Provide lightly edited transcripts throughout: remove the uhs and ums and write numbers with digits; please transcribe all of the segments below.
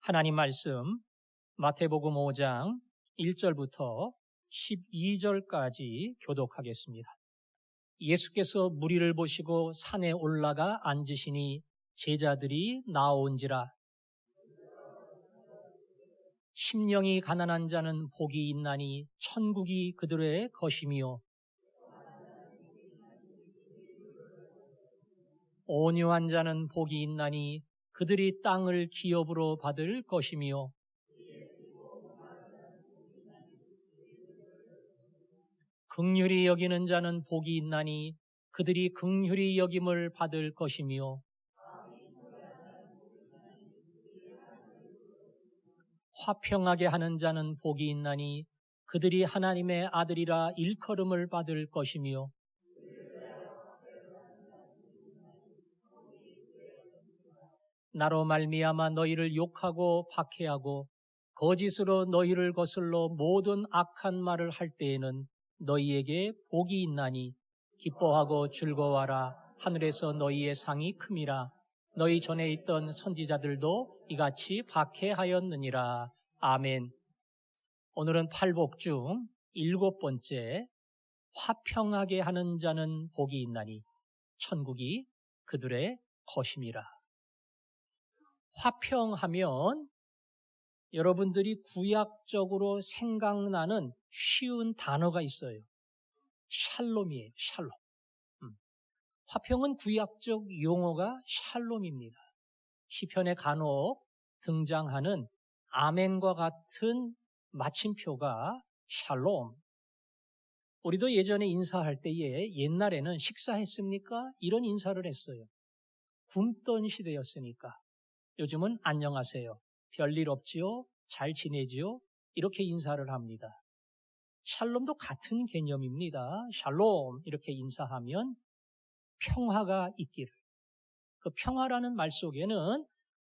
하나님 말씀 마태복음 5장 1절부터 12절까지 교독하겠습니다. 예수께서 무리를 보시고 산에 올라가 앉으시니 제자들이 나온지라. 심령이 가난한 자는 복이 있나니 천국이 그들의 것이며, 온유한 자는 복이 있나니 그들이 땅을 기업으로 받을 것이며, 긍휼히 여기는 자는 복이 있나니 그들이 긍휼히 여김을 받을 것이며, 화평하게 하는 자는 복이 있나니 그들이 하나님의 아들이라 일컬음을 받을 것이며, 나로 말미암아 너희를 욕하고 박해하고 거짓으로 너희를 거슬러 모든 악한 말을 할 때에는 너희에게 복이 있나니 기뻐하고 즐거워하라. 하늘에서 너희의 상이 큼이라. 너희 전에 있던 선지자들도 이같이 박해하였느니라. 아멘. 오늘은 팔복 중 7번째, 화평하게 하는 자는 복이 있나니 천국이 그들의 것임이라. 화평하면 여러분들이 구약적으로 생각나는 쉬운 단어가 있어요. 샬롬이에요. 샬롬. 화평은 구약적 용어가 샬롬입니다. 시편에 간혹 등장하는 아멘과 같은 마침표가 샬롬. 우리도 예전에 인사할 때에 옛날에는 식사했습니까? 이런 인사를 했어요. 굶던 시대였으니까. 요즘은 안녕하세요. 별일 없지요? 잘 지내지요? 이렇게 인사를 합니다. 샬롬도 같은 개념입니다. 샬롬 이렇게 인사하면 평화가 있기를. 그 평화라는 말 속에는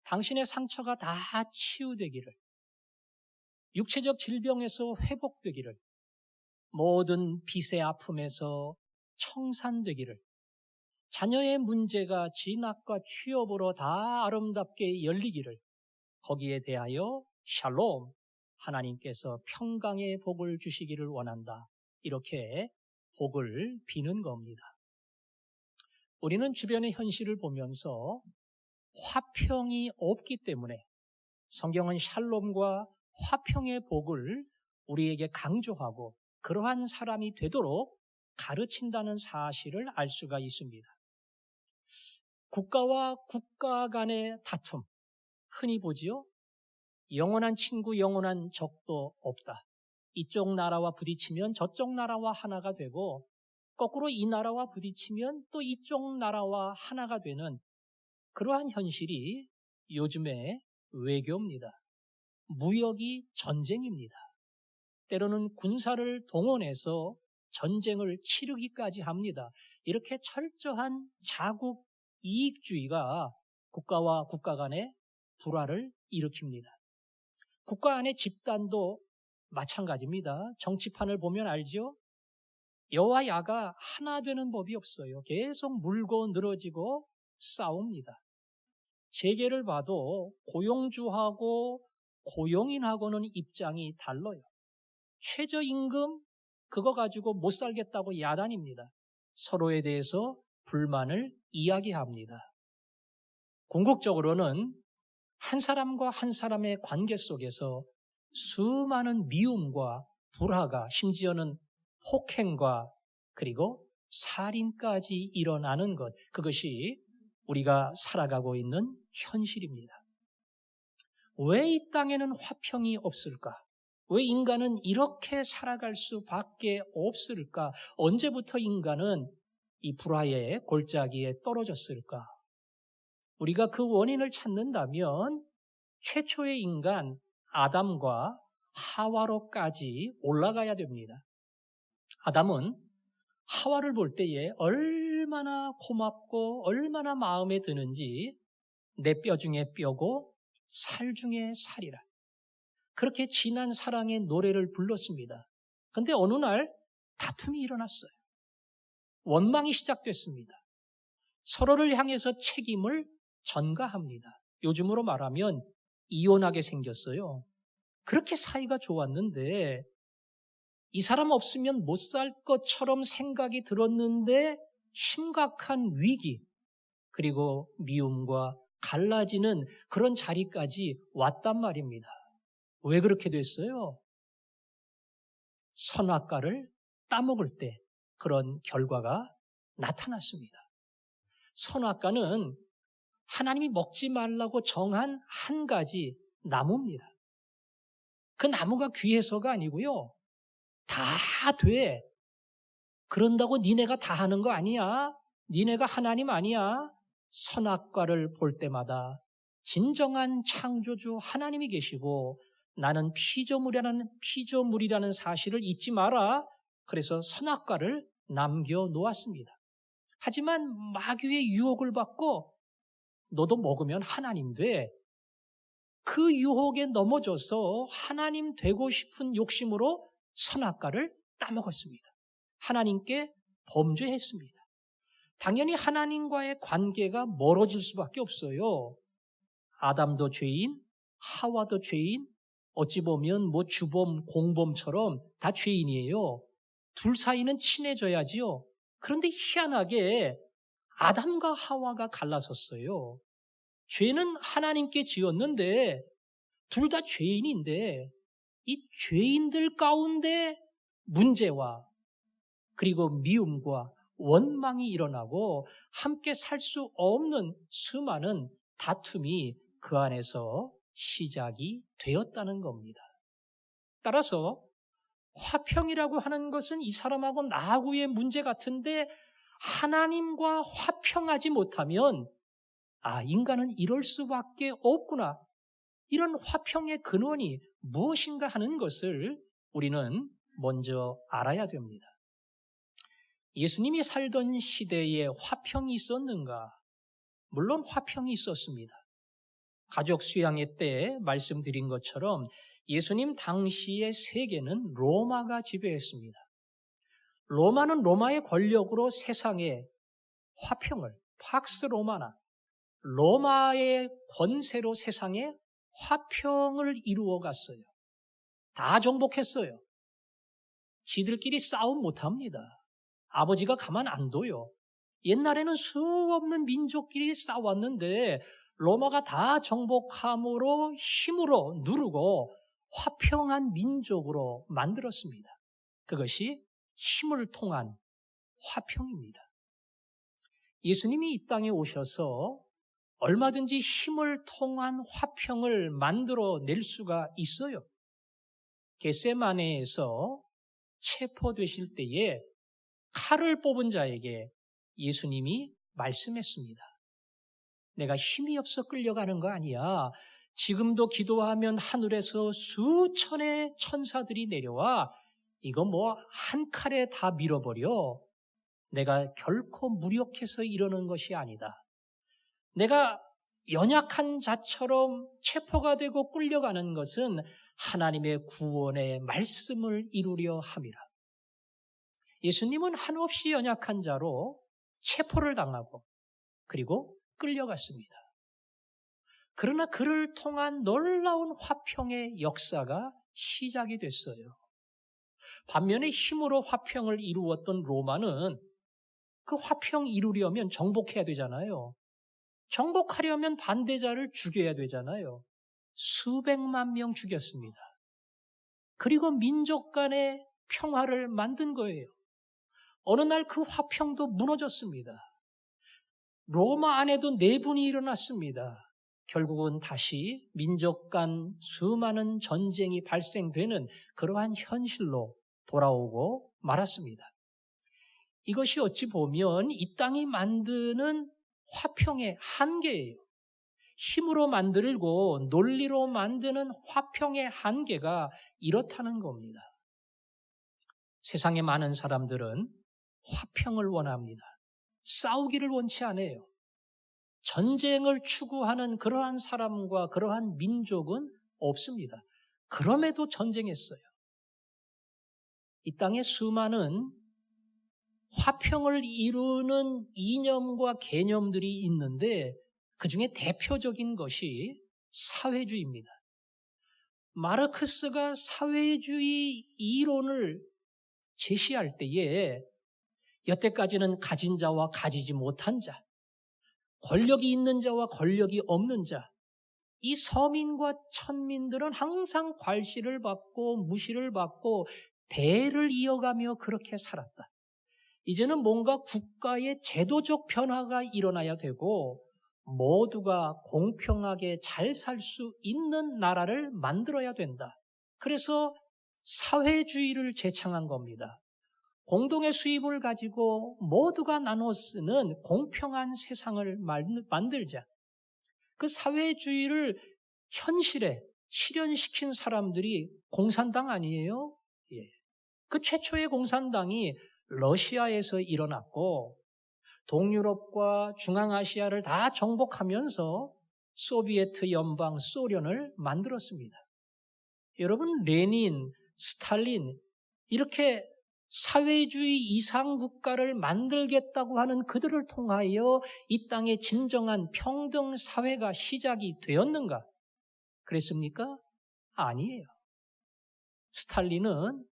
당신의 상처가 다 치유되기를, 육체적 질병에서 회복되기를, 모든 빚의 아픔에서 청산되기를, 자녀의 문제가 진학과 취업으로 다 아름답게 열리기를, 거기에 대하여 샬롬, 하나님께서 평강의 복을 주시기를 원한다. 이렇게 복을 비는 겁니다. 우리는 주변의 현실을 보면서 화평이 없기 때문에 성경은 샬롬과 화평의 복을 우리에게 강조하고 그러한 사람이 되도록 가르친다는 사실을 알 수가 있습니다. 국가와 국가 간의 다툼, 흔히 보지요. 영원한 친구, 영원한 적도 없다. 이쪽 나라와 부딪히면 저쪽 나라와 하나가 되고, 거꾸로 이 나라와 부딪히면 또 이쪽 나라와 하나가 되는 그러한 현실이 요즘의 외교입니다. 무역이 전쟁입니다. 때로는 군사를 동원해서 전쟁을 치르기까지 합니다. 이렇게 철저한 자국 이익주의가 국가와 국가 간의 불화를 일으킵니다. 국가 안의 집단도 마찬가지입니다. 정치판을 보면 알죠? 여와 야가 하나 되는 법이 없어요. 계속 물고 늘어지고 싸웁니다. 재계를 봐도 고용주하고 고용인하고는 입장이 달라요. 최저임금 그거 가지고 못 살겠다고 야단입니다. 서로에 대해서 불만을 이야기합니다. 궁극적으로는 한 사람과 한 사람의 관계 속에서 수많은 미움과 불화가, 심지어는 폭행과 그리고 살인까지 일어나는 것, 그것이 우리가 살아가고 있는 현실입니다. 왜 이 땅에는 화평이 없을까? 왜 인간은 이렇게 살아갈 수밖에 없을까? 언제부터 인간은 이 불화의 골짜기에 떨어졌을까? 우리가 그 원인을 찾는다면 최초의 인간 아담과 하와로까지 올라가야 됩니다. 아담은 하와를 볼 때에 얼마나 고맙고 얼마나 마음에 드는지 내 뼈 중에 뼈고 살 중에 살이라. 그렇게 진한 사랑의 노래를 불렀습니다. 그런데 어느 날 다툼이 일어났어요. 원망이 시작됐습니다. 서로를 향해서 책임을 전가합니다. 요즘으로 말하면 이혼하게 생겼어요. 그렇게 사이가 좋았는데 이 사람 없으면 못 살 것처럼 생각이 들었는데 심각한 위기 그리고 미움과 갈라지는 그런 자리까지 왔단 말입니다. 왜 그렇게 됐어요? 선악과를 따먹을 때 그런 결과가 나타났습니다. 선악과는 하나님이 먹지 말라고 정한 한 가지 나무입니다. 그 나무가 귀해서가 아니고요. 다 돼. 그런다고 니네가 다 하는 거 아니야. 니네가 하나님 아니야. 선악과를 볼 때마다 진정한 창조주 하나님이 계시고 나는 피조물이라는 사실을 잊지 마라. 그래서 선악과를 남겨놓았습니다. 하지만 마귀의 유혹을 받고 너도 먹으면 하나님 돼. 그 유혹에 넘어져서 하나님 되고 싶은 욕심으로 선악과를 따먹었습니다. 하나님께 범죄했습니다. 당연히 하나님과의 관계가 멀어질 수밖에 없어요. 아담도 죄인, 하와도 죄인, 어찌 보면 주범, 공범처럼 다 죄인이에요. 둘 사이는 친해져야지요. 그런데 희한하게 아담과 하와가 갈라섰어요. 죄는 하나님께 지었는데 둘 다 죄인인데 이 죄인들 가운데 문제와 그리고 미움과 원망이 일어나고 함께 살 수 없는 수많은 다툼이 그 안에서 시작이 되었다는 겁니다. 따라서 화평이라고 하는 것은 이 사람하고 나하고의 문제 같은데 하나님과 화평하지 못하면 인간은 이럴 수밖에 없구나. 이런 화평의 근원이 무엇인가 하는 것을 우리는 먼저 알아야 됩니다. 예수님이 살던 시대에 화평이 있었는가? 물론 화평이 있었습니다. 가족 수양회 때 말씀드린 것처럼 예수님 당시의 세계는 로마가 지배했습니다. 로마는 로마의 권력으로 세상에 화평을, 팍스 로마나 로마의 권세로 세상에 화평을 이루어 갔어요. 다 정복했어요. 지들끼리 싸움 못합니다. 아버지가 가만 안 둬요. 옛날에는 수없는 민족끼리 싸웠는데 로마가 다 정복함으로 힘으로 누르고 화평한 민족으로 만들었습니다. 그것이 힘을 통한 화평입니다. 예수님이 이 땅에 오셔서 얼마든지 힘을 통한 화평을 만들어낼 수가 있어요. 겟세마네에서 체포되실 때에 칼을 뽑은 자에게 예수님이 말씀했습니다. 내가 힘이 없어 끌려가는 거 아니야. 지금도 기도하면 하늘에서 수천의 천사들이 내려와 이거 한 칼에 다 밀어버려. 내가 결코 무력해서 이러는 것이 아니다. 내가 연약한 자처럼 체포가 되고 끌려가는 것은 하나님의 구원의 말씀을 이루려 함이라. 예수님은 한없이 연약한 자로 체포를 당하고 그리고 끌려갔습니다. 그러나 그를 통한 놀라운 화평의 역사가 시작이 됐어요. 반면에 힘으로 화평을 이루었던 로마는 그 화평 이루려면 정복해야 되잖아요. 정복하려면 반대자를 죽여야 되잖아요. 수백만 명 죽였습니다. 그리고 민족 간의 평화를 만든 거예요. 어느 날 그 화평도 무너졌습니다. 로마 안에도 내분이 일어났습니다. 결국은 다시 민족 간 수많은 전쟁이 발생되는 그러한 현실로 돌아오고 말았습니다. 이것이 어찌 보면 이 땅이 만드는 화평의 한계예요. 힘으로 만들고 논리로 만드는 화평의 한계가 이렇다는 겁니다. 세상의 많은 사람들은 화평을 원합니다. 싸우기를 원치 않아요. 전쟁을 추구하는 그러한 사람과 그러한 민족은 없습니다. 그럼에도 전쟁했어요. 이 땅에 수많은 화평을 이루는 이념과 개념들이 있는데 그 중에 대표적인 것이 사회주의입니다. 마르크스가 사회주의 이론을 제시할 때에 여태까지는 가진 자와 가지지 못한 자, 권력이 있는 자와 권력이 없는 자, 이 서민과 천민들은 항상 괄시를 받고 무시를 받고 대를 이어가며 그렇게 살았다. 이제는 뭔가 국가의 제도적 변화가 일어나야 되고 모두가 공평하게 잘 살 수 있는 나라를 만들어야 된다. 그래서 사회주의를 제창한 겁니다. 공동의 수입을 가지고 모두가 나눠 쓰는 공평한 세상을 만들자. 그 사회주의를 현실에 실현시킨 사람들이 공산당 아니에요? 예. 그 최초의 공산당이 러시아에서 일어났고 동유럽과 중앙아시아를 다 정복하면서 소비에트 연방 소련을 만들었습니다. 여러분, 레닌, 스탈린 이렇게 사회주의 이상 국가를 만들겠다고 하는 그들을 통하여 이 땅의 진정한 평등 사회가 시작이 되었는가? 그랬습니까? 아니에요. 스탈린은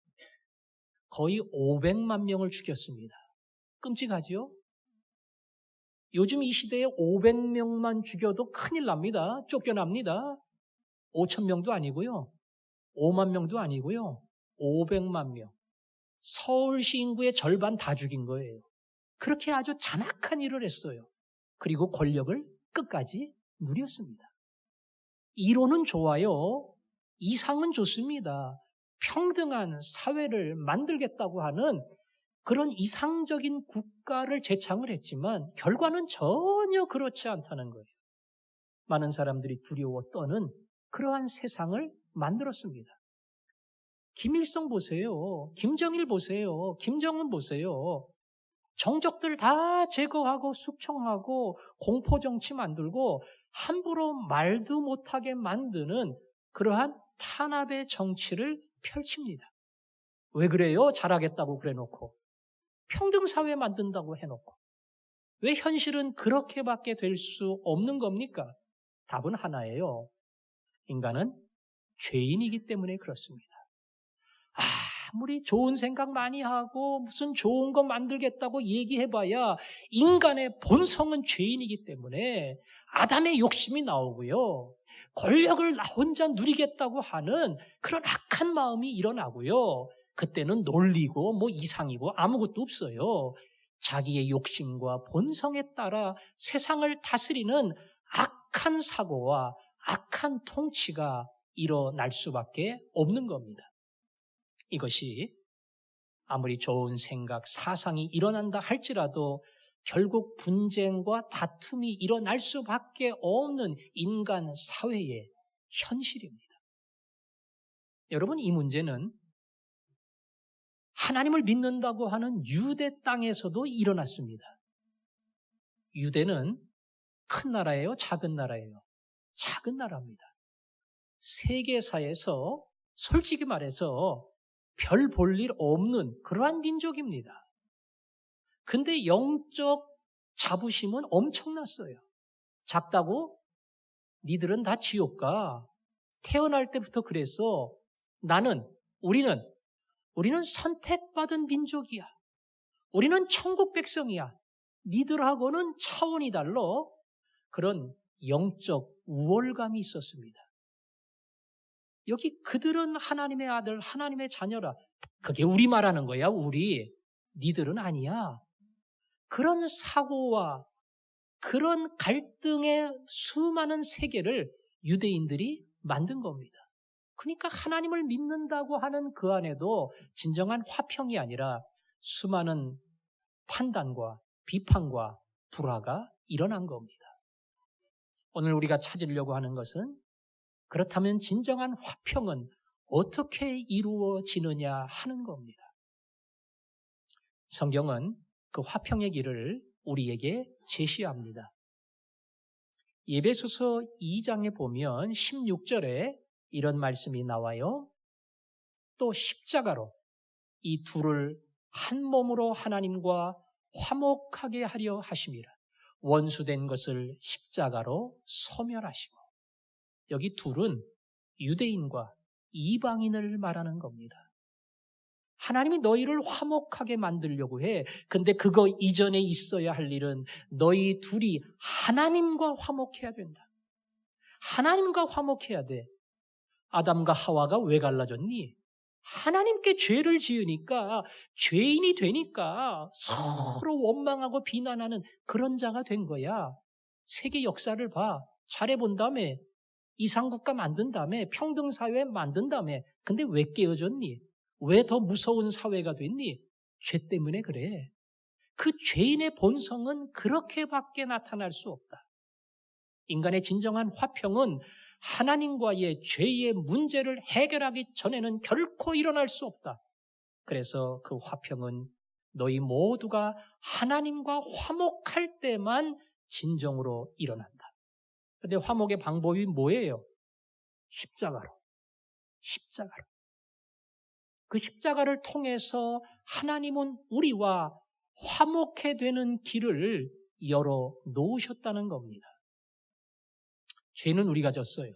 거의 500만 명을 죽였습니다. 끔찍하죠? 요즘 이 시대에 500명만 죽여도 큰일 납니다. 쫓겨납니다. 5천 명도 아니고요. 5만 명도 아니고요. 500만 명. 서울시 인구의 절반 다 죽인 거예요. 그렇게 아주 잔악한 일을 했어요. 그리고 권력을 끝까지 누렸습니다. 이론은 좋아요. 이상은 좋습니다. 평등한 사회를 만들겠다고 하는 그런 이상적인 국가를 제창을 했지만 결과는 전혀 그렇지 않다는 거예요. 많은 사람들이 두려워 떠는 그러한 세상을 만들었습니다. 김일성 보세요. 김정일 보세요. 김정은 보세요. 정적들 다 제거하고 숙청하고 공포정치 만들고 함부로 말도 못하게 만드는 그러한 탄압의 정치를 펼칩니다. 왜 그래요? 잘하겠다고 그래놓고. 평등사회 만든다고 해놓고. 왜 현실은 그렇게밖에 될 수 없는 겁니까? 답은 하나예요. 인간은 죄인이기 때문에 그렇습니다. 아무리 좋은 생각 많이 하고 무슨 좋은 거 만들겠다고 얘기해봐야 인간의 본성은 죄인이기 때문에 아담의 욕심이 나오고요. 권력을 나 혼자 누리겠다고 하는 그런 악한 마음이 일어나고요. 그때는 논리고 뭐 이상이고 아무것도 없어요. 자기의 욕심과 본성에 따라 세상을 다스리는 악한 사고와 악한 통치가 일어날 수밖에 없는 겁니다. 이것이 아무리 좋은 생각, 사상이 일어난다 할지라도 결국 분쟁과 다툼이 일어날 수밖에 없는 인간 사회의 현실입니다. 여러분, 이 문제는 하나님을 믿는다고 하는 유대 땅에서도 일어났습니다. 유대는 큰 나라예요? 작은 나라예요? 작은 나라입니다. 세계사에서 솔직히 말해서 별 볼 일 없는 그러한 민족입니다. 근데 영적 자부심은 엄청났어요. 작다고? 니들은 다 지옥 가. 태어날 때부터 그래서 우리는 선택받은 민족이야. 우리는 천국 백성이야. 니들하고는 차원이 달라. 그런 영적 우월감이 있었습니다. 여기 그들은 하나님의 아들, 하나님의 자녀라. 그게 우리 말하는 거야, 우리. 니들은 아니야. 그런 사고와 그런 갈등의 수많은 세계를 유대인들이 만든 겁니다. 그러니까 하나님을 믿는다고 하는 그 안에도 진정한 화평이 아니라 수많은 판단과 비판과 불화가 일어난 겁니다. 오늘 우리가 찾으려고 하는 것은 그렇다면 진정한 화평은 어떻게 이루어지느냐 하는 겁니다. 성경은 그 화평의 길을 우리에게 제시합니다. 에베소서 2장에 보면 16절에 이런 말씀이 나와요. 또 십자가로 이 둘을 한 몸으로 하나님과 화목하게 하려 하심이라. 원수된 것을 십자가로 소멸하시고. 여기 둘은 유대인과 이방인을 말하는 겁니다. 하나님이 너희를 화목하게 만들려고 해. 근데 그거 이전에 있어야 할 일은 너희 둘이 하나님과 화목해야 된다. 하나님과 화목해야 돼. 아담과 하와가 왜 갈라졌니? 하나님께 죄를 지으니까, 죄인이 되니까 서로 원망하고 비난하는 그런 자가 된 거야. 세계 역사를 봐. 잘해본 다음에, 이상국가 만든 다음에, 평등사회 만든 다음에, 근데 왜 깨어졌니? 왜 더 무서운 사회가 됐니? 죄 때문에 그래. 그 죄인의 본성은 그렇게밖에 나타날 수 없다. 인간의 진정한 화평은 하나님과의 죄의 문제를 해결하기 전에는 결코 일어날 수 없다. 그래서 그 화평은 너희 모두가 하나님과 화목할 때만 진정으로 일어난다. 그런데 화목의 방법이 뭐예요? 십자가로. 십자가로. 그 십자가를 통해서 하나님은 우리와 화목해 되는 길을 열어 놓으셨다는 겁니다. 죄는 우리가 졌어요.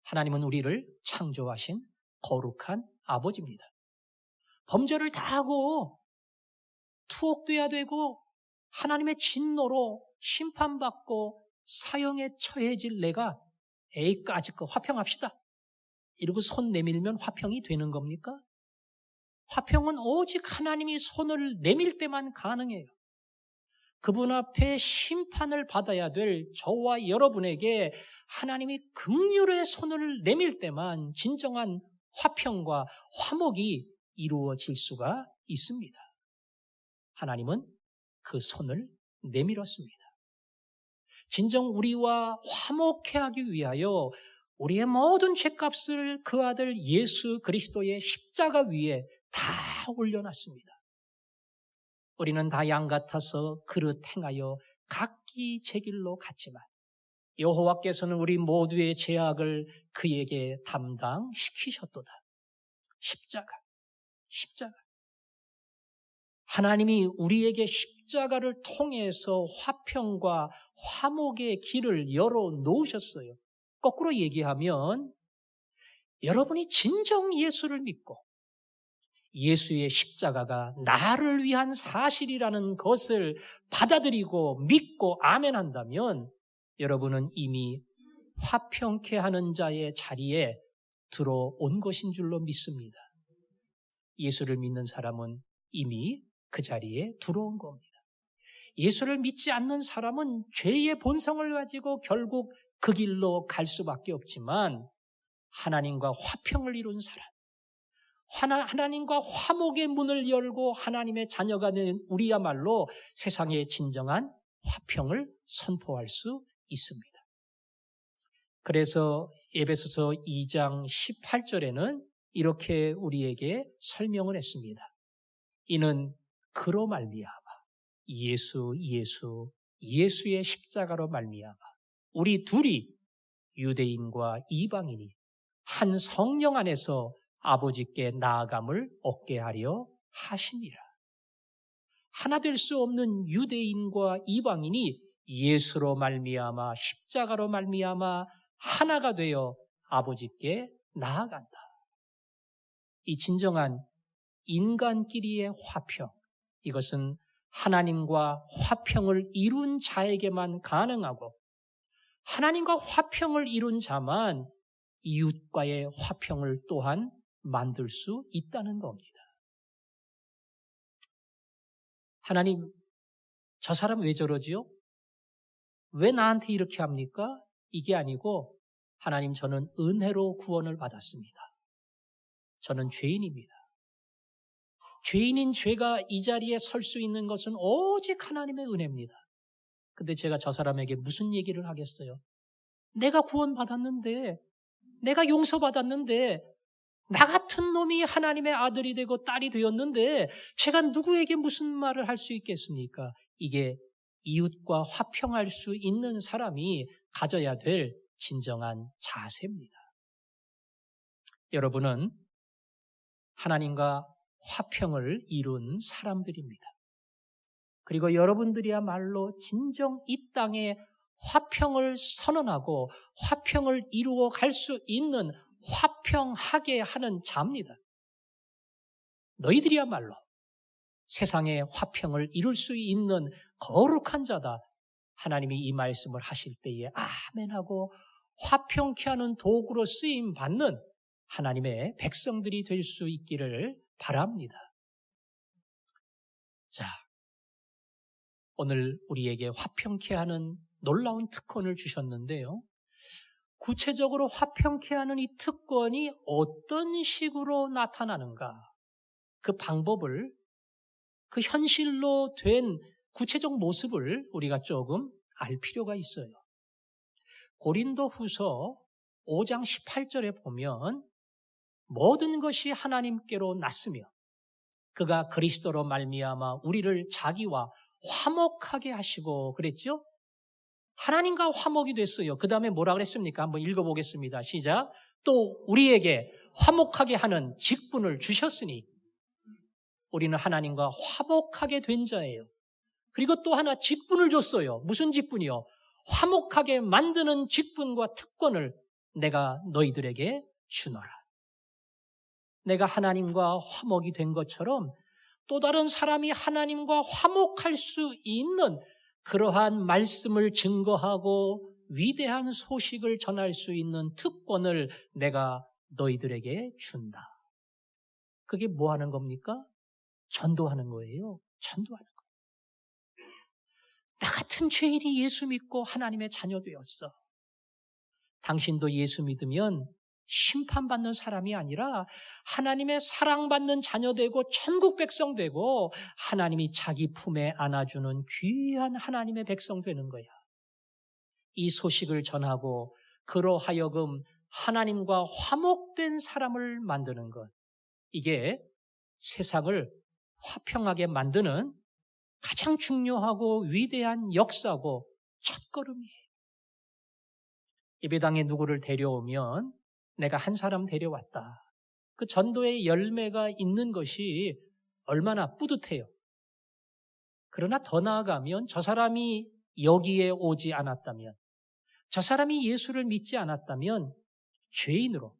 하나님은 우리를 창조하신 거룩한 아버지입니다. 범죄를 다 하고 투옥돼야 되고 하나님의 진노로 심판받고 사형에 처해질 내가 에이 까짓 거 화평합시다. 이러고 손 내밀면 화평이 되는 겁니까? 화평은 오직 하나님이 손을 내밀 때만 가능해요. 그분 앞에 심판을 받아야 될 저와 여러분에게 하나님이 긍휼의 손을 내밀 때만 진정한 화평과 화목이 이루어질 수가 있습니다. 하나님은 그 손을 내밀었습니다. 진정 우리와 화목해 하기 위하여 우리의 모든 죄값을 그 아들 예수 그리스도의 십자가 위에 다 올려놨습니다. 우리는 다 양 같아서 그릇 행하여 각기 제 길로 갔지만 여호와께서는 우리 모두의 죄악을 그에게 담당시키셨도다. 십자가. 하나님이 우리에게 십자가를 통해서 화평과 화목의 길을 열어 놓으셨어요. 거꾸로 얘기하면 여러분이 진정 예수를 믿고 예수의 십자가가 나를 위한 사실이라는 것을 받아들이고 믿고 아멘한다면 여러분은 이미 화평케 하는 자의 자리에 들어온 것인 줄로 믿습니다. 예수를 믿는 사람은 이미 그 자리에 들어온 겁니다. 예수를 믿지 않는 사람은 죄의 본성을 가지고 결국 그 길로 갈 수밖에 없지만 하나님과 화평을 이룬 사람, 하나님과 화목의 문을 열고 하나님의 자녀가 된 우리야말로 세상의 진정한 화평을 선포할 수 있습니다. 그래서 에베소서 2장 18절에는 이렇게 우리에게 설명을 했습니다. 이는 그로 말미암아 예수의 십자가로 말미암아 우리 둘이 유대인과 이방인이 한 성령 안에서 아버지께 나아감을 얻게 하려 하시니라. 하나 될 수 없는 유대인과 이방인이 예수로 말미암아 십자가로 말미암아 하나가 되어 아버지께 나아간다. 이 진정한 인간끼리의 화평, 이것은 하나님과 화평을 이룬 자에게만 가능하고 하나님과 화평을 이룬 자만 이웃과의 화평을 또한 만들 수 있다는 겁니다. 하나님, 저 사람 왜 저러지요? 왜 나한테 이렇게 합니까? 이게 아니고 하나님, 저는 은혜로 구원을 받았습니다. 저는 죄인입니다. 죄인인 죄가 이 자리에 설 수 있는 것은 오직 하나님의 은혜입니다. 근데 제가 저 사람에게 무슨 얘기를 하겠어요? 내가 구원받았는데, 내가 용서받았는데, 나 같은 놈이 하나님의 아들이 되고 딸이 되었는데 제가 누구에게 무슨 말을 할 수 있겠습니까? 이게 이웃과 화평할 수 있는 사람이 가져야 될 진정한 자세입니다. 여러분은 하나님과 화평을 이룬 사람들입니다. 그리고 여러분들이야말로 진정 이 땅에 화평을 선언하고 화평을 이루어 갈 수 있는 화평하게 하는 자입니다. 너희들이야말로 세상에 화평을 이룰 수 있는 거룩한 자다. 하나님이 이 말씀을 하실 때에 아멘하고 화평케 하는 도구로 쓰임받는 하나님의 백성들이 될 수 있기를 바랍니다. 자, 오늘 우리에게 화평케 하는 놀라운 특권을 주셨는데요. 구체적으로 화평케 하는 이 특권이 어떤 식으로 나타나는가? 그 방법을, 그 현실로 된 구체적 모습을 우리가 조금 알 필요가 있어요. 고린도후서 5장 18절에 보면 모든 것이 하나님께로 났으며 그가 그리스도로 말미암아 우리를 자기와 화목하게 하시고 그랬죠? 하나님과 화목이 됐어요. 그 다음에 뭐라 그랬습니까? 한번 읽어보겠습니다. 시작. 또 우리에게 화목하게 하는 직분을 주셨으니 우리는 하나님과 화목하게 된 자예요. 그리고 또 하나 직분을 줬어요. 무슨 직분이요? 화목하게 만드는 직분과 특권을 내가 너희들에게 주노라. 내가 하나님과 화목이 된 것처럼 또 다른 사람이 하나님과 화목할 수 있는 그러한 말씀을 증거하고 위대한 소식을 전할 수 있는 특권을 내가 너희들에게 준다. 그게 뭐 하는 겁니까? 전도하는 거예요. 전도하는 거예요. 나 같은 죄인이 예수 믿고 하나님의 자녀 되었어. 당신도 예수 믿으면 심판받는 사람이 아니라 하나님의 사랑받는 자녀 되고 천국 백성 되고 하나님이 자기 품에 안아주는 귀한 하나님의 백성 되는 거야. 이 소식을 전하고 그로 하여금 하나님과 화목된 사람을 만드는 것. 이게 세상을 화평하게 만드는 가장 중요하고 위대한 역사고 첫걸음이에요. 예배당에 누구를 데려오면 내가 한 사람 데려왔다. 그 전도의 열매가 있는 것이 얼마나 뿌듯해요. 그러나 더 나아가면 저 사람이 여기에 오지 않았다면, 저 사람이 예수를 믿지 않았다면 죄인으로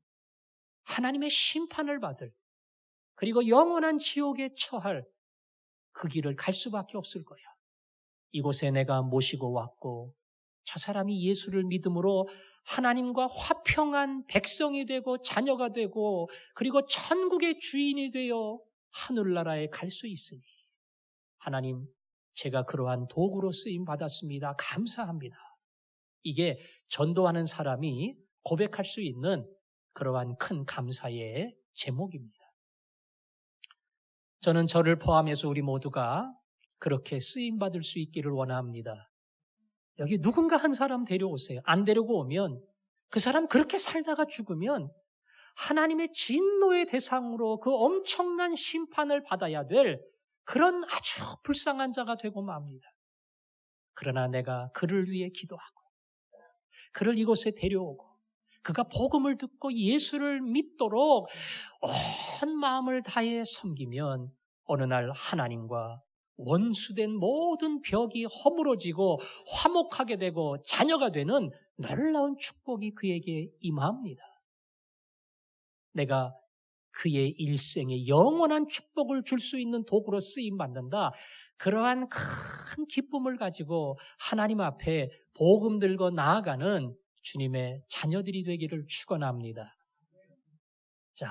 하나님의 심판을 받을, 그리고 영원한 지옥에 처할 그 길을 갈 수밖에 없을 거야. 이곳에 내가 모시고 왔고 저 사람이 예수를 믿음으로 하나님과 화평한 백성이 되고 자녀가 되고 그리고 천국의 주인이 되어 하늘나라에 갈 수 있으니 하나님, 제가 그러한 도구로 쓰임 받았습니다. 감사합니다. 이게 전도하는 사람이 고백할 수 있는 그러한 큰 감사의 제목입니다. 저는 저를 포함해서 우리 모두가 그렇게 쓰임받을 수 있기를 원합니다. 여기 누군가 한 사람 데려오세요. 안 데리고 오면 그 사람 그렇게 살다가 죽으면 하나님의 진노의 대상으로 그 엄청난 심판을 받아야 될 그런 아주 불쌍한 자가 되고 맙니다. 그러나 내가 그를 위해 기도하고 그를 이곳에 데려오고 그가 복음을 듣고 예수를 믿도록 온 마음을 다해 섬기면 어느 날 하나님과 원수된 모든 벽이 허물어지고 화목하게 되고 자녀가 되는 놀라운 축복이 그에게 임합니다. 내가 그의 일생에 영원한 축복을 줄 수 있는 도구로 쓰임받는다. 그러한 큰 기쁨을 가지고 하나님 앞에 복음 들고 나아가는 주님의 자녀들이 되기를 축원합니다. 자,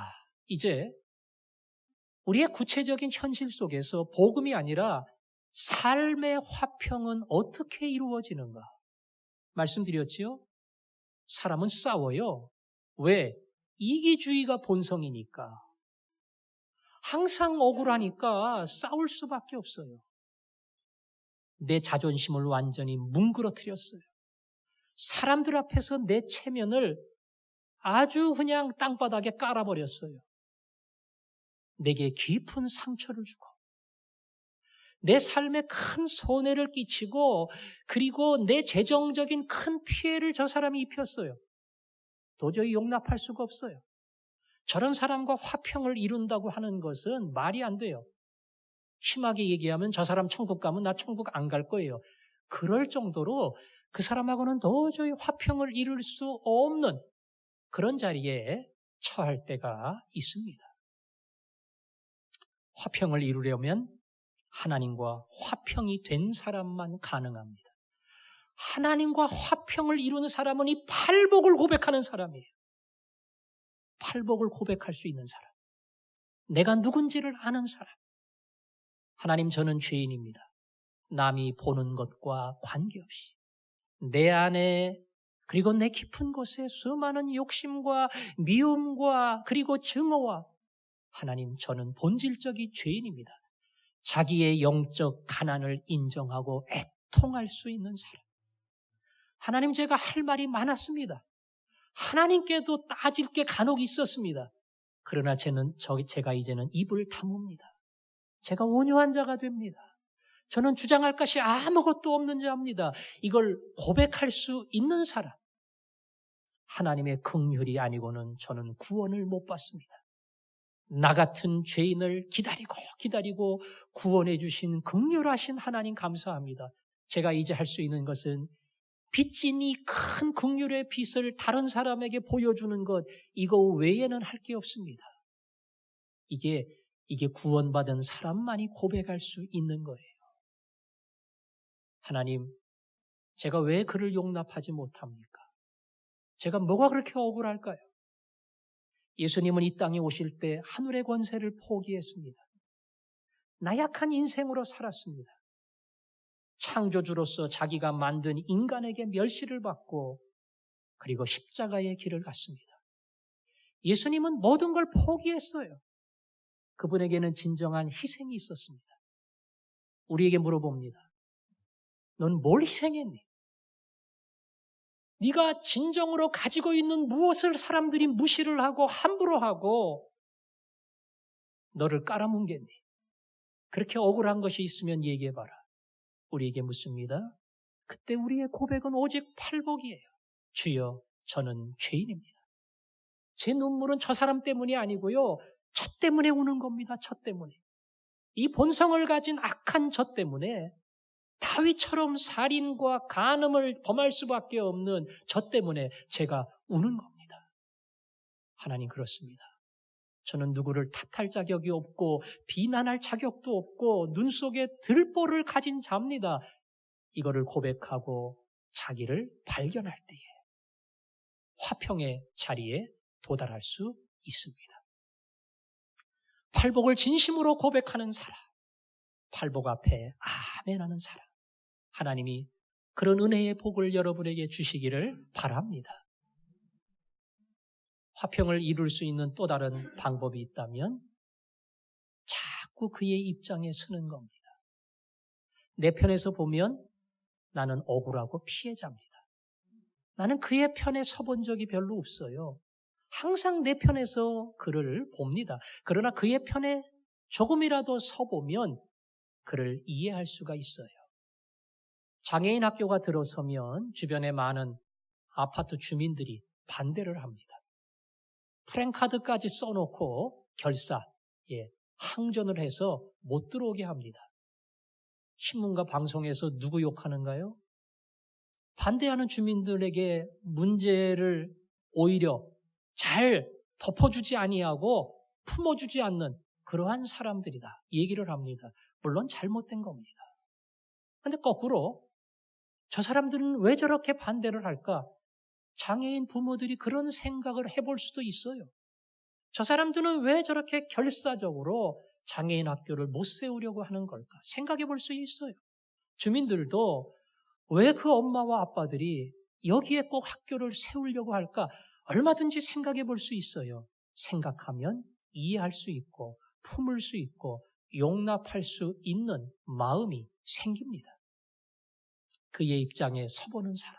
이제 우리의 구체적인 현실 속에서 복음이 아니라 삶의 화평은 어떻게 이루어지는가? 말씀드렸지요? 사람은 싸워요. 왜? 이기주의가 본성이니까. 항상 억울하니까 싸울 수밖에 없어요. 내 자존심을 완전히 뭉그러뜨렸어요. 사람들 앞에서 내 체면을 아주 그냥 땅바닥에 깔아버렸어요. 내게 깊은 상처를 주고 내 삶에 큰 손해를 끼치고 그리고 내 재정적인 큰 피해를 저 사람이 입혔어요. 도저히 용납할 수가 없어요. 저런 사람과 화평을 이룬다고 하는 것은 말이 안 돼요. 심하게 얘기하면 저 사람 천국 가면 나 천국 안 갈 거예요. 그럴 정도로 그 사람하고는 도저히 화평을 이룰 수 없는 그런 자리에 처할 때가 있습니다. 화평을 이루려면 하나님과 화평이 된 사람만 가능합니다. 하나님과 화평을 이루는 사람은 이 팔복을 고백하는 사람이에요. 팔복을 고백할 수 있는 사람. 내가 누군지를 아는 사람. 하나님, 저는 죄인입니다. 남이 보는 것과 관계없이 내 안에 그리고 내 깊은 곳에 수많은 욕심과 미움과 그리고 증오와 하나님, 저는 본질적인 죄인입니다. 자기의 영적 가난을 인정하고 애통할 수 있는 사람. 하나님, 제가 할 말이 많았습니다. 하나님께도 따질 게 간혹 있었습니다. 그러나 제가 이제는 입을 다뭅니다. 제가 온유한 자가 됩니다. 저는 주장할 것이 아무것도 없는 자입니다. 이걸 고백할 수 있는 사람. 하나님의 긍휼이 아니고는 저는 구원을 못 받습니다. 나 같은 죄인을 기다리고 구원해 주신 긍휼하신 하나님 감사합니다. 제가 이제 할 수 있는 것은 빚진 이 큰 긍휼의 빚을 다른 사람에게 보여주는 것, 이거 외에는 할 게 없습니다. 이게 구원받은 사람만이 고백할 수 있는 거예요. 하나님, 제가 왜 그를 용납하지 못합니까? 제가 뭐가 그렇게 억울할까요? 예수님은 이 땅에 오실 때 하늘의 권세를 포기했습니다. 나약한 인생으로 살았습니다. 창조주로서 자기가 만든 인간에게 멸시를 받고 그리고 십자가의 길을 갔습니다. 예수님은 모든 걸 포기했어요. 그분에게는 진정한 희생이 있었습니다. 우리에게 물어봅니다. 넌 뭘 희생했니? 네가 진정으로 가지고 있는 무엇을 사람들이 무시를 하고 함부로 하고 너를 깔아뭉갰니? 그렇게 억울한 것이 있으면 얘기해봐라. 우리에게 묻습니다. 그때 우리의 고백은 오직 팔복이에요. 주여, 저는 죄인입니다. 제 눈물은 저 사람 때문이 아니고요. 저 때문에 우는 겁니다. 저 때문에. 이 본성을 가진 악한 저 때문에 다윗처럼 살인과 간음을 범할 수밖에 없는 저 때문에 제가 우는 겁니다. 하나님, 그렇습니다. 저는 누구를 탓할 자격이 없고 비난할 자격도 없고 눈 속에 들보를 가진 자입니다. 이거를 고백하고 자기를 발견할 때에 화평의 자리에 도달할 수 있습니다. 팔복을 진심으로 고백하는 사람, 팔복 앞에 아멘 하는 사람, 하나님이 그런 은혜의 복을 여러분에게 주시기를 바랍니다. 화평을 이룰 수 있는 또 다른 방법이 있다면 자꾸 그의 입장에 서는 겁니다. 내 편에서 보면 나는 억울하고 피해자입니다. 나는 그의 편에 서본 적이 별로 없어요. 항상 내 편에서 그를 봅니다. 그러나 그의 편에 조금이라도 서보면 그를 이해할 수가 있어요. 장애인 학교가 들어서면 주변에 많은 아파트 주민들이 반대를 합니다. 프랭카드까지 써놓고 항전을 해서 못 들어오게 합니다. 신문과 방송에서 누구 욕하는가요? 반대하는 주민들에게 문제를 오히려 잘 덮어주지 아니하고 품어주지 않는 그러한 사람들이다. 얘기를 합니다. 물론 잘못된 겁니다. 그런데 거꾸로 저 사람들은 왜 저렇게 반대를 할까? 장애인 부모들이 그런 생각을 해볼 수도 있어요. 저 사람들은 왜 저렇게 결사적으로 장애인 학교를 못 세우려고 하는 걸까? 생각해 볼 수 있어요. 주민들도 왜 그 엄마와 아빠들이 여기에 꼭 학교를 세우려고 할까? 얼마든지 생각해 볼 수 있어요. 생각하면 이해할 수 있고 품을 수 있고 용납할 수 있는 마음이 생깁니다. 그의 입장에 서보는 사람.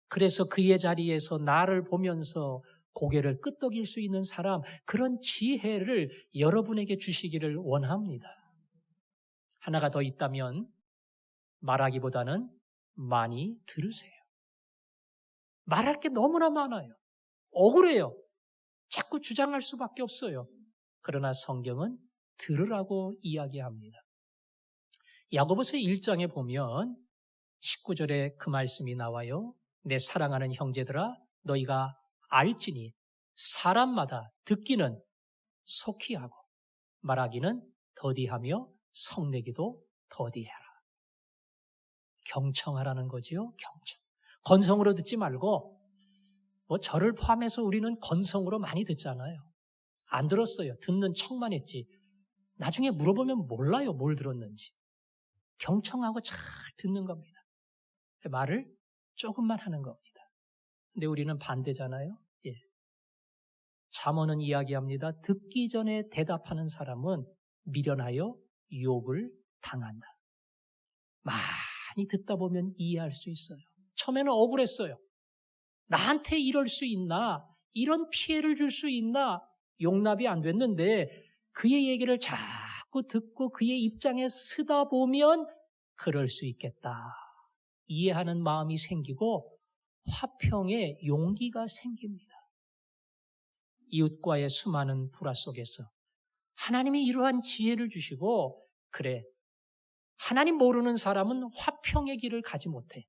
그래서 그의 자리에서 나를 보면서 고개를 끄덕일 수 있는 사람, 그런 지혜를 여러분에게 주시기를 원합니다. 하나가 더 있다면 말하기보다는 많이 들으세요. 말할 게 너무나 많아요. 억울해요. 자꾸 주장할 수밖에 없어요. 그러나 성경은 들으라고 이야기합니다. 야고보서 1장에 보면 19절에 그 말씀이 나와요. 내 사랑하는 형제들아 너희가 알지니 사람마다 듣기는 속히 하고 말하기는 더디하며 성내기도 더디해라. 경청하라는 거지요. 경청. 건성으로 듣지 말고 저를 포함해서 우리는 건성으로 많이 듣잖아요. 안 들었어요. 듣는 척만 했지. 나중에 물어보면 몰라요. 뭘 들었는지. 경청하고 잘 듣는 겁니다. 말을 조금만 하는 겁니다. 근데 우리는 반대잖아요. 예. 잠언은 이야기합니다. 듣기 전에 대답하는 사람은 미련하여 유혹을 당한다. 많이 듣다 보면 이해할 수 있어요. 처음에는 억울했어요. 나한테 이럴 수 있나? 이런 피해를 줄 수 있나? 용납이 안 됐는데 그의 얘기를 자꾸 듣고 그의 입장에 서다 보면 그럴 수 있겠다. 이해하는 마음이 생기고 화평의 용기가 생깁니다. 이웃과의 수많은 불화 속에서 하나님이 이러한 지혜를 주시고 그래, 하나님 모르는 사람은 화평의 길을 가지 못해.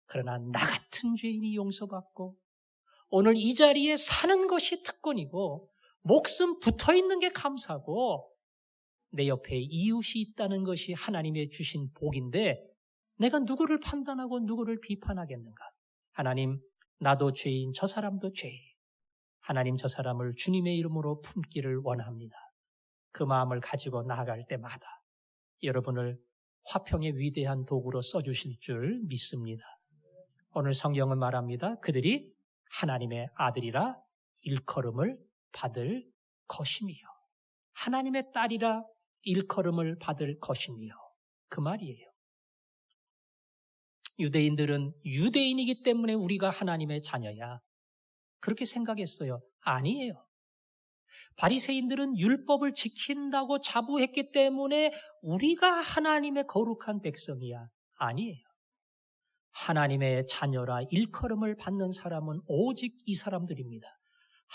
그러나 나 같은 죄인이 용서받고 오늘 이 자리에 사는 것이 특권이고 목숨 붙어있는 게 감사고 내 옆에 이웃이 있다는 것이 하나님의 주신 복인데 내가 누구를 판단하고 누구를 비판하겠는가? 하나님, 나도 죄인, 저 사람도 죄인. 하나님 저 사람을 주님의 이름으로 품기를 원합니다. 그 마음을 가지고 나아갈 때마다 여러분을 화평의 위대한 도구로 써주실 줄 믿습니다. 오늘 성경은 말합니다. 그들이 하나님의 아들이라 일컬음을 받을 것이며 하나님의 딸이라 일컬음을 받을 것이며 그 말이에요. 유대인들은 유대인이기 때문에 우리가 하나님의 자녀야. 그렇게 생각했어요. 아니에요. 바리새인들은 율법을 지킨다고 자부했기 때문에 우리가 하나님의 거룩한 백성이야. 아니에요. 하나님의 자녀라 일컬음을 받는 사람은 오직 이 사람들입니다.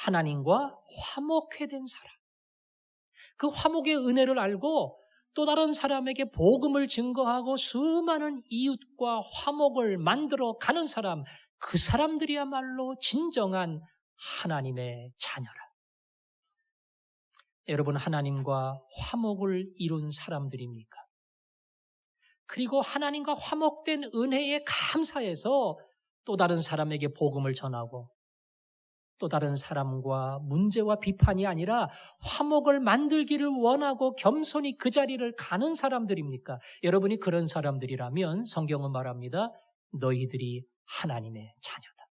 하나님과 화목회된 사람. 그 화목의 은혜를 알고 또 다른 사람에게 복음을 증거하고 수많은 이웃과 화목을 만들어 가는 사람, 그 사람들이야말로 진정한 하나님의 자녀라. 여러분, 하나님과 화목을 이룬 사람들입니까? 그리고 하나님과 화목된 은혜에 감사해서 또 다른 사람에게 복음을 전하고 또 다른 사람과 문제와 비판이 아니라 화목을 만들기를 원하고 겸손히 그 자리를 가는 사람들입니까? 여러분이 그런 사람들이라면 성경은 말합니다. 너희들이 하나님의 자녀다.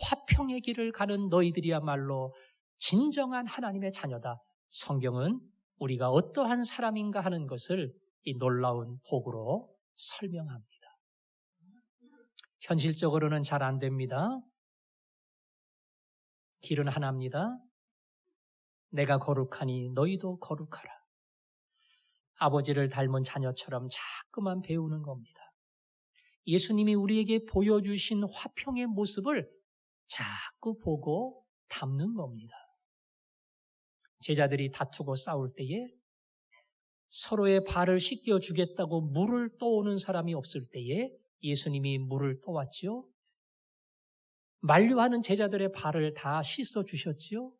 화평의 길을 가는 너희들이야말로 진정한 하나님의 자녀다. 성경은 우리가 어떠한 사람인가 하는 것을 이 놀라운 복으로 설명합니다. 현실적으로는 잘 안 됩니다. 길은 하나입니다. 내가 거룩하니 너희도 거룩하라. 아버지를 닮은 자녀처럼 자꾸만 배우는 겁니다. 예수님이 우리에게 보여주신 화평의 모습을 자꾸 보고 담는 겁니다. 제자들이 다투고 싸울 때에 서로의 발을 씻겨주겠다고 물을 떠오는 사람이 없을 때에 예수님이 물을 떠왔지요. 만류하는 제자들의 발을 다 씻어주셨지요.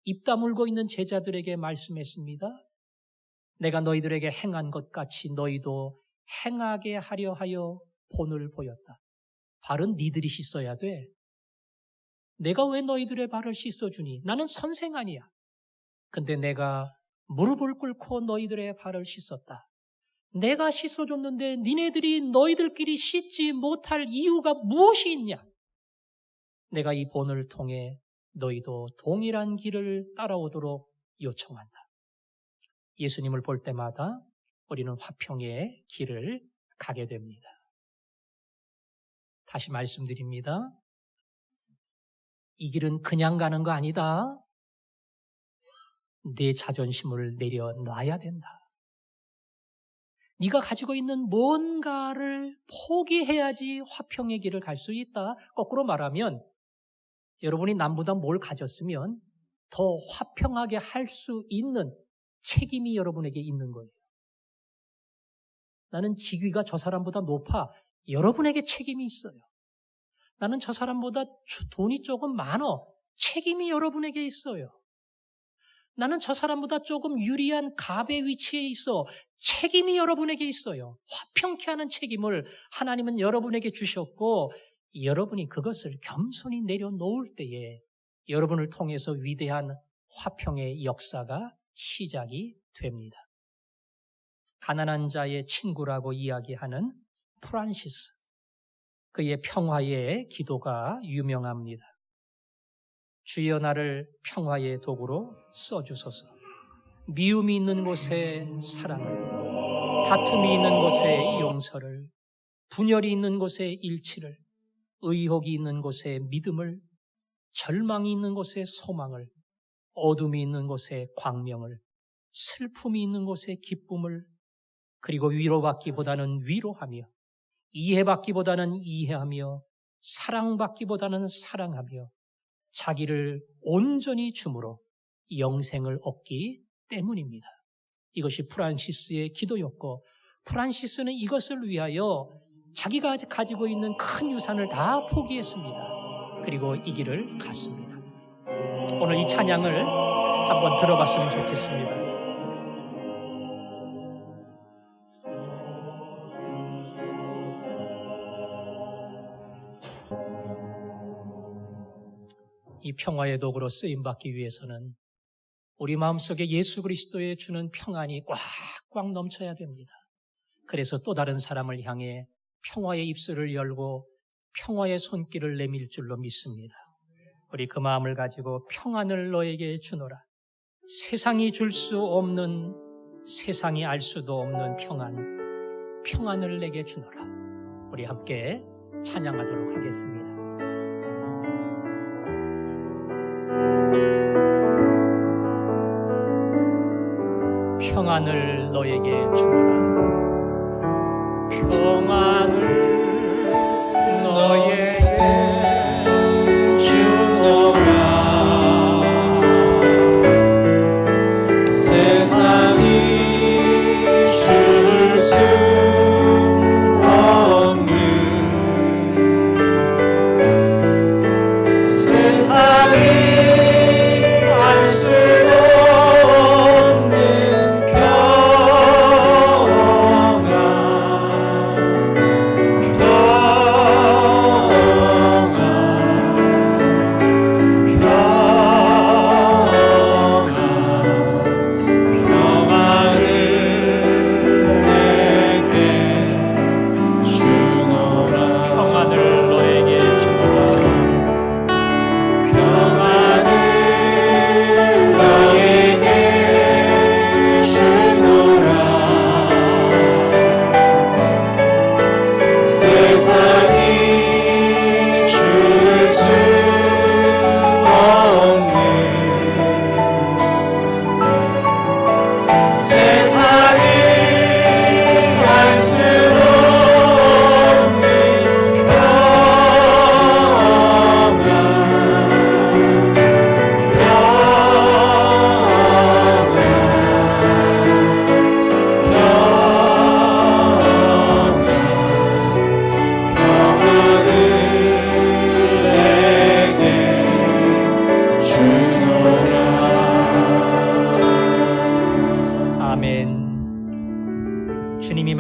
입 다물고 있는 제자들에게 말씀했습니다. 내가 너희들에게 행한 것 같이 너희도 행하게 하려 하여 본을 보였다. 발은 니들이 씻어야 돼. 내가 왜 너희들의 발을 씻어주니? 나는 선생 아니야. 근데 내가 무릎을 꿇고 너희들의 발을 씻었다. 내가 씻어줬는데 니네들이 너희들끼리 씻지 못할 이유가 무엇이 있냐? 내가 이 본을 통해 너희도 동일한 길을 따라오도록 요청한다. 예수님을 볼 때마다 우리는 화평의 길을 가게 됩니다. 다시 말씀드립니다. 이 길은 그냥 가는 거 아니다. 내 자존심을 내려놔야 된다. 네가 가지고 있는 뭔가를 포기해야지 화평의 길을 갈 수 있다. 거꾸로 말하면 여러분이 남보다 뭘 가졌으면 더 화평하게 할 수 있는 책임이 여러분에게 있는 거예요. 나는 직위가 저 사람보다 높아. 여러분에게 책임이 있어요. 나는 저 사람보다 돈이 조금 많아. 책임이 여러분에게 있어요. 나는 저 사람보다 조금 유리한 갑의 위치에 있어. 책임이 여러분에게 있어요. 화평케 하는 책임을 하나님은 여러분에게 주셨고 여러분이 그것을 겸손히 내려놓을 때에 여러분을 통해서 위대한 화평의 역사가 시작이 됩니다. 가난한 자의 친구라고 이야기하는 프란시스, 그의 평화의 기도가 유명합니다. 주여 나를 평화의 도구로 써주소서. 미움이 있는 곳에 사랑을, 다툼이 있는 곳에 용서를, 분열이 있는 곳에 일치를, 의혹이 있는 곳에 믿음을, 절망이 있는 곳에 소망을, 어둠이 있는 곳에 광명을, 슬픔이 있는 곳에 기쁨을, 그리고 위로받기보다는 위로하며, 이해받기보다는 이해하며, 사랑받기보다는 사랑하며, 자기를 온전히 줌으로 영생을 얻기 때문입니다. 이것이 프란시스의 기도였고, 프란시스는 이것을 위하여 자기가 가지고 있는 큰 유산을 다 포기했습니다. 그리고 이 길을 갔습니다. 오늘 이 찬양을 한번 들어봤으면 좋겠습니다. 이 평화의 도구로 쓰임받기 위해서는 우리 마음속에 예수 그리스도의 주는 평안이 꽉꽉 넘쳐야 됩니다. 그래서 또 다른 사람을 향해 평화의 입술을 열고 평화의 손길을 내밀 줄로 믿습니다. 우리 그 마음을 가지고 평안을 너에게 주노라. 세상이 줄 수 없는, 세상이 알 수도 없는 평안을 내게 주노라. 우리 함께 찬양하도록 하겠습니다. 평안을 너에게 주노라. 평안을 너에게 주노라. 세상이 줄 수 없는, 세상이 알 수도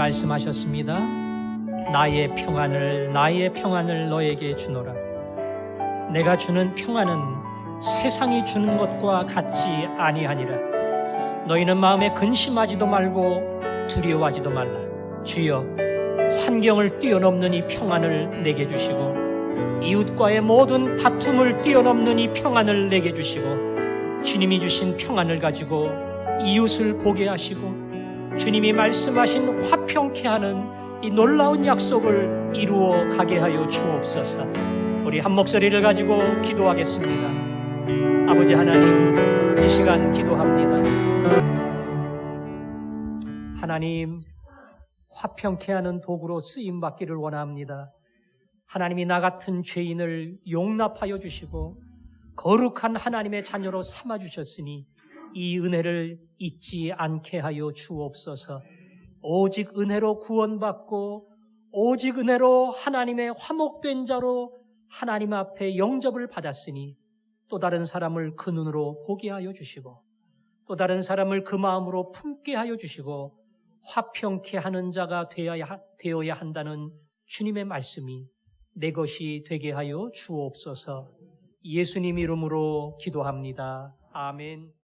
말씀하셨습니다. 나의 평안을 너에게 주노라. 내가 주는 평안은 세상이 주는 것과 같지 아니하니라. 너희는 마음에 근심하지도 말고 두려워하지도 말라. 주여, 환경을 뛰어넘는 이 평안을 내게 주시고 이웃과의 모든 다툼을 뛰어넘는 이 평안을 내게 주시고 주님이 주신 평안을 가지고 이웃을 보게 하시고 주님이 말씀하신 화평케 하는 이 놀라운 약속을 이루어 가게 하여 주옵소서. 우리 한 목소리를 가지고 기도하겠습니다. 아버지 하나님, 이 시간 기도합니다. 하나님, 화평케 하는 도구로 쓰임받기를 원합니다. 하나님이 나 같은 죄인을 용납하여 주시고 거룩한 하나님의 자녀로 삼아주셨으니 이 은혜를 잊지 않게 하여 주옵소서. 오직 은혜로 구원받고 오직 은혜로 하나님의 화목된 자로 하나님 앞에 영접을 받았으니 또 다른 사람을 그 눈으로 보게 하여 주시고 또 다른 사람을 그 마음으로 품게 하여 주시고 화평케 하는 자가 되어야 한다는 주님의 말씀이 내 것이 되게 하여 주옵소서. 예수님 이름으로 기도합니다. 아멘.